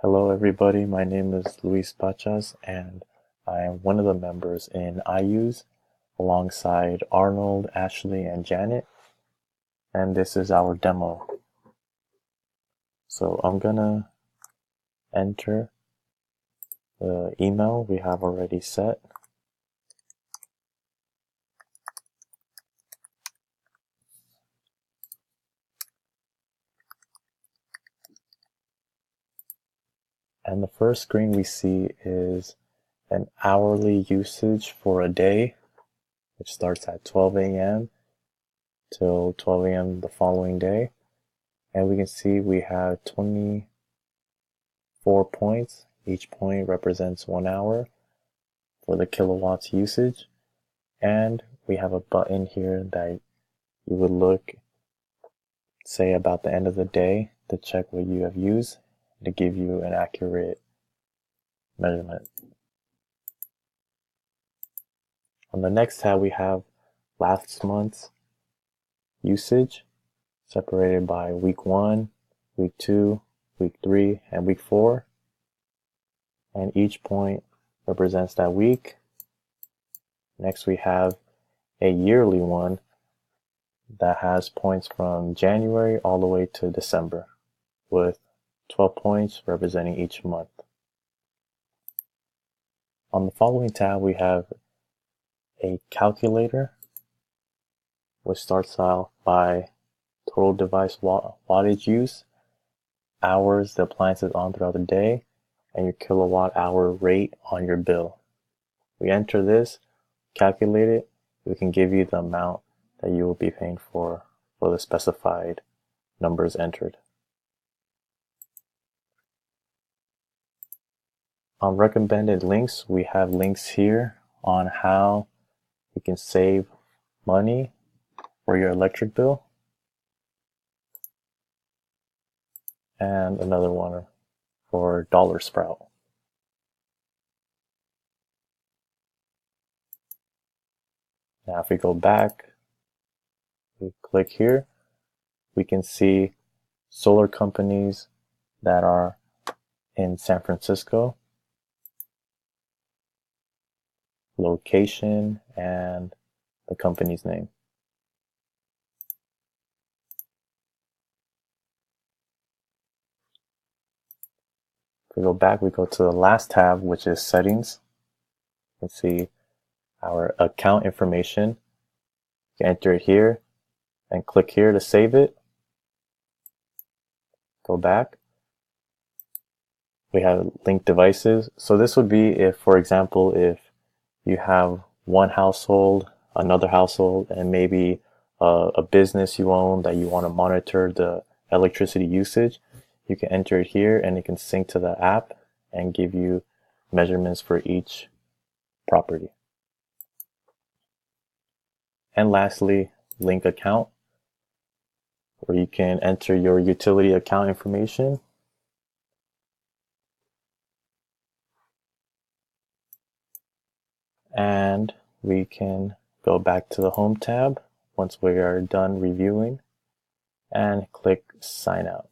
Hello everybody, my name is Luis Pachas and I am one of the members in iUSE alongside Arnold, Ashley, and Janet, and this is our demo. So I'm gonna enter the email we have already set. And the first screen we see is an hourly usage for a day, which starts at 12 a.m. till 12 a.m. the following day. And we can see we have 24 points. Each point represents 1 hour for the kilowatts usage. And we have a button here that you would look, say, about the end of the day to check what you have used to give you an accurate measurement. On the next tab, we have last month's usage separated by week 1, week 2, week 3, and week 4. And each point represents that week. Next, we have a yearly one that has points from January all the way to December, with 12 points representing each month. On the following tab, we have a calculator, which starts out by total device wattage use, hours the appliance is on throughout the day, and your kilowatt hour rate on your bill. We enter this, calculate it, we can give you the amount that you will be paying for the specified numbers entered. On recommended links, we have links here on how you can save money for your electric bill, and another one for Dollar Sprout. Now if we go back, we click here, we can see solar companies that are in San Francisco, location, and the company's name. If we go back, we go to the last tab, which is settings. You can see our account information. You can enter it here and click here to save it. Go back. We have linked devices. So this would be if, for example, if you have one household, another household, and maybe a business you own that you want to monitor the electricity usage, you can enter it here and it can sync to the app and give you measurements for each property. And lastly, link account, where you can enter your utility account information. And we can go back to the home tab once we are done reviewing and click sign out.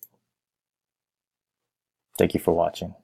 Thank you for watching.